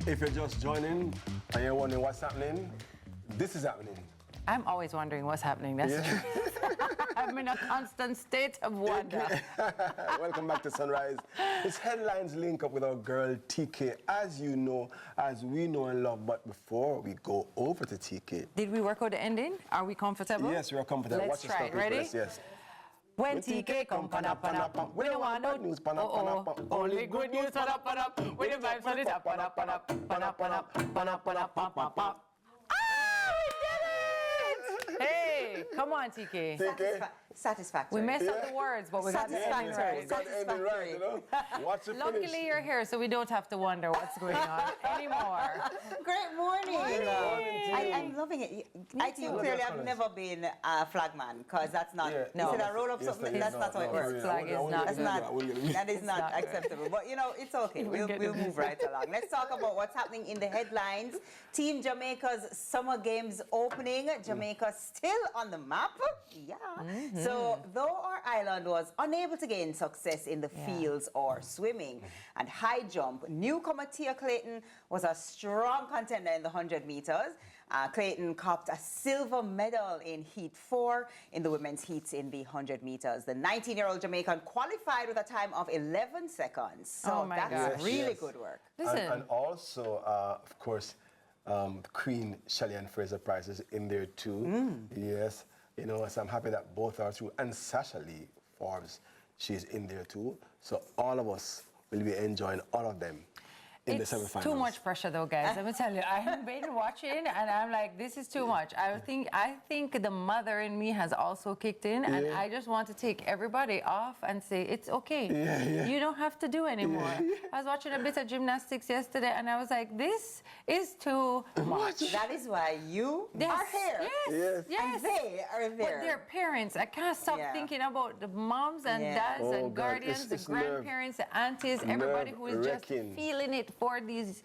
If you're just joining and you're wondering what's happening, this is happening. I'm always wondering what's happening. That's the truth. I'm in a constant state of wonder. Welcome back to Sunrise. It's headlines link up with our girl TK, as you know, as we know and love. But before we go over to TK, did we work out the ending? Are we comfortable? Yes, we are comfortable. Let's try it. Ready? Yes. When TK come pan-up, we don't want no news pan-up, only good news pan-up, with the vibes on it up, pan-up. Hey, come on, TK. Satisfactory. We messed up the words, but we got the ending right. Got the ending right, you know? Watch it Luckily, finish. you're here, so we don't have to wonder what's going on anymore. Great morning. I'm loving it. I think clearly I've never been a flagman, because that's not. No. You said I roll up something, that's not how it works. Flag is not. That is not acceptable. But you know, it's okay. We'll move right along. Let's talk about what's happening in the headlines. Team Jamaica's Summer Games opening. Jamaica still on the map. Yeah. So, though our island was unable to gain success in the fields or swimming and high jump, newcomer Tia Clayton was a strong contender in the 100 meters. Clayton copped a silver medal in Heat 4 in the women's heats in the 100 meters. The 19-year-old Jamaican qualified with a time of 11 seconds. So that's really good work. Listen. And also, of course, Queen Shelley Ann Fraser Price is in there too. Yes. You know, so I'm happy that both are through. And Sasha Lee Forbes, she's in there too. So all of us will be enjoying all of them in the semifinals. It's too much pressure though, guys. Let me tell you, I've been watching and I'm like, this is too much. I think the mother in me has also kicked in, and I just want to take everybody off and say, it's okay. You don't have to do anymore. I was watching a bit of gymnastics yesterday and I was like, this is too much. That is why you are here. Yes. And they are there. But their parents, I can't stop thinking about the moms and dads and guardians, the grandparents, the aunties, everybody who is just feeling it for these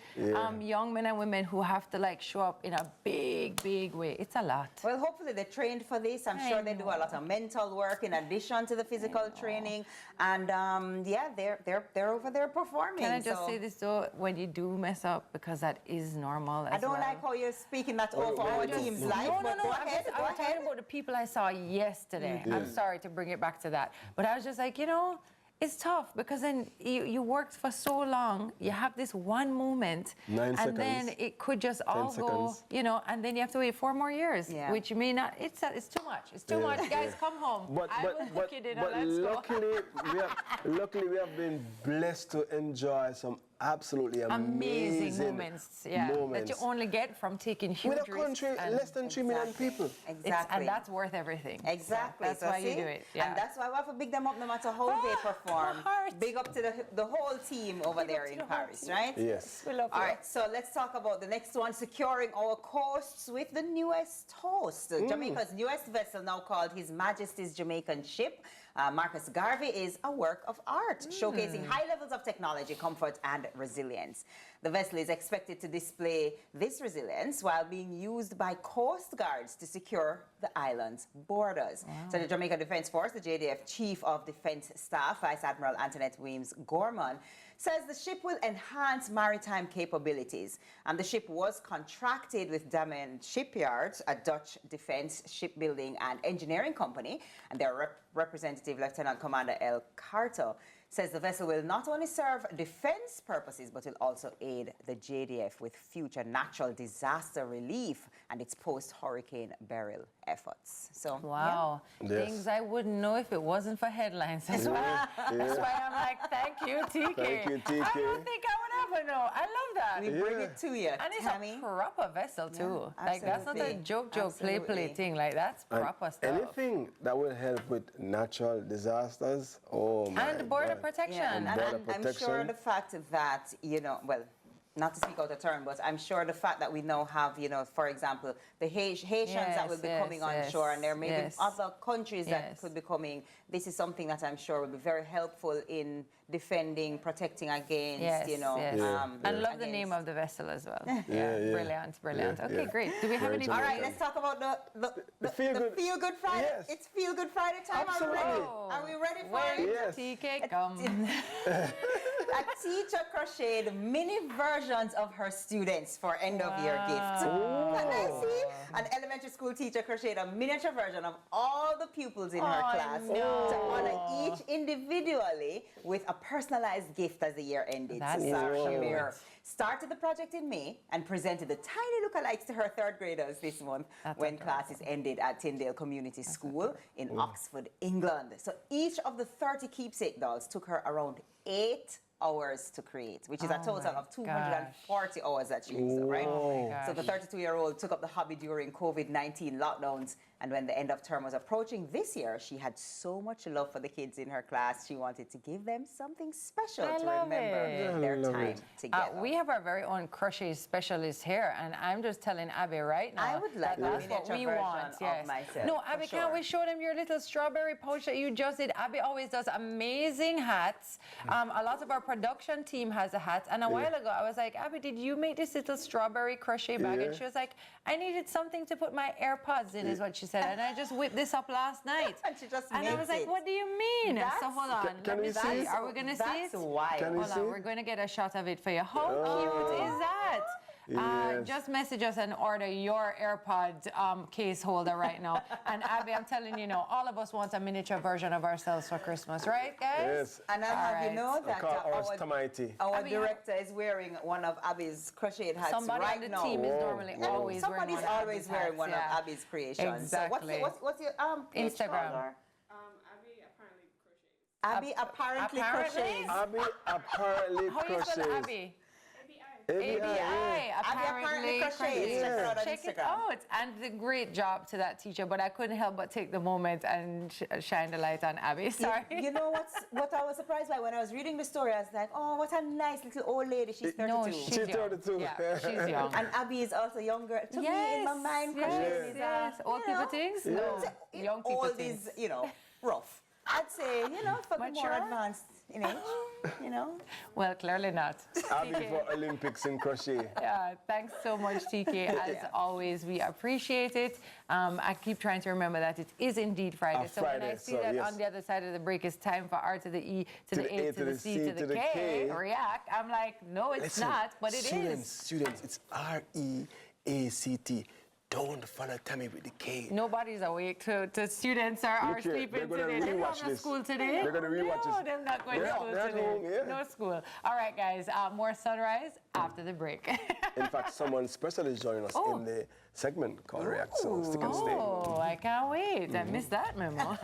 young men and women who have to like show up in a big way. It's a lot. Well, hopefully they trained for this. I'm sure they do a lot of mental work in addition to the physical training. And they're over there performing. Can I just say this though? When you do mess up, because that is normal as I don't like how you're speaking that over our team's life. No. I'm talking about the people I saw yesterday. I'm sorry to bring it back to that. But I was just like, you know, it's tough because then you worked for so long, you have this one moment, 9 seconds, and then it could just all go, you know, and then you have to wait 4 more years, which may not, it's too much. It's too much. Guys, come home. But luckily we have been blessed to enjoy some absolutely amazing moments that you only get from taking huge risks. With a country less than 3 million people. Exactly. And that's worth everything. Exactly. That's why you do it. And that's why we have to big them up no matter how they perform. Big up to the whole team over there in Paris, right? Yes. We love you. All right, so let's talk about the next one, securing our coasts with the newest host. Jamaica's newest vessel, now called His Majesty's Jamaican Ship, Marcus Garvey, is a work of art, showcasing high levels of technology, comfort, and resilience. The vessel is expected to display this resilience while being used by Coast Guards to secure the island's borders. So the Jamaica Defense Force, the JDF Chief of Defense Staff, Vice Admiral Antoinette Weems-Gorman, says the ship will enhance maritime capabilities. And the ship was contracted with Damen Shipyards, a Dutch defense shipbuilding and engineering company, and their representative, Lieutenant Commander El Carto, says the vessel will not only serve defense purposes, but will also aid the JDF with future natural disaster relief and its post-hurricane burial efforts. So, things I wouldn't know if it wasn't for headlines. That's why I'm like, thank you, TK. Thank you, TK. I don't think I would ever know. I love that. We bring it to you, and it's Tami. a proper vessel, too. Like, that's not a joke, play thing. Like, that's proper stuff. Anything that will help with natural disasters, oh my And border protection. And I'm sure the fact that, you know, well, not to speak out of turn, but I'm sure the fact that we now have, you know, for example, the Haitians that will be coming on shore, and there may be other countries that could be coming. This is something that I'm sure will be very helpful in defending, protecting against, you know. And love the name of the vessel as well. Brilliant. Okay, great. Do we have any? All right, let's talk about the Feel Good Friday. Yes. It's Feel Good Friday time. Absolutely. Are we ready for it? Yes. TK, come. A teacher crocheted mini versions of her students for end-of-year gifts. Can I see? An elementary school teacher crocheted a miniature version of all the pupils in her class to honor each individually with a personalized gift as the year ended. That's Sarah cute. Shamir started the project in May and presented the tiny lookalikes to her third graders this month when classes ended at Tyndale Community School in Oxford, England. So each of the 30 keepsake dolls took her around 8 hours to create, which is a total of 240 hours that she used, right? So the 32-year-old took up the hobby during COVID-19 lockdowns, and when the end of term was approaching this year, she had so much love for the kids in her class, she wanted to give them something special to remember their time together. We have our very own crochet specialist here, and I'm just telling Abby right now I would like a that's what miniature we version want. of myself. No, Abby, for can't sure. we show them your little strawberry pouch that you just did? Abby always does amazing hats. A lot of our production team has a hat, and a while ago I was like, Abby, did you make this little strawberry crochet bag? And she was like, I needed something to put my AirPods in, is what she said, and I just whipped this up last night. And she just And I was like, what do you mean? That's- So hold on, Can let me we see see. it? Are we gonna see it? That's wild. Can we Hold see on, it? we're going to get a shot of it for you. How cute is that? Yes. Just message us and order your AirPod case holder right now. And Abby, I'm telling you now, all of us want a miniature version of ourselves for Christmas, right, guys? Yes. And I'll have you know that Call Tami. our Abby, director is wearing one of Abby's crocheted hats Somebody right on the now. team is normally always wearing Somebody's one of always Abby's wearing hats, one yeah. of Abby's creations. Exactly. So what's your page Instagram. called, or? Abby apparently crochets. Abby apparently crochets. Abby apparently How you spell crochets. Abby? ABI. ABI. apparently crochets. Check her out on Check it Instagram. out. And a great job to that teacher, but I couldn't help but take the moment and shine the light on Abby. Sorry. You know what I was surprised by when I was reading the story? I was like, oh, what a nice little old lady. She's 32. No, she's young. 32. Yeah, she's young. And Abby is also younger. To me, in my mind, yes, crochet is yes. Old people things? No, young people old things. is, rough. I'd say, for the more Mature? advanced in age, Well, clearly not. Abby TK. for Olympics in crochet. Yeah, thanks so much, TK. As always, we appreciate it. I keep trying to remember that it is indeed Friday. So when I Friday, see so that yes. on the other side of the break, it's time for R to the E, to the A, to the C, to the K, react. I'm like, no, it's Listen, not, but it is. Students, it's REACT. Don't follow Tami with the K. Nobody's awake to students are Look here, sleeping they're gonna today. They're not rewatch to this. school today. They're gonna rewatch no, this. they're not going to They're school at today. home, yeah. No school. All right, guys, more sunrise after the break. In fact, someone special is joining us in the segment called React. So stick and stay. Oh, I can't wait. I missed that memo.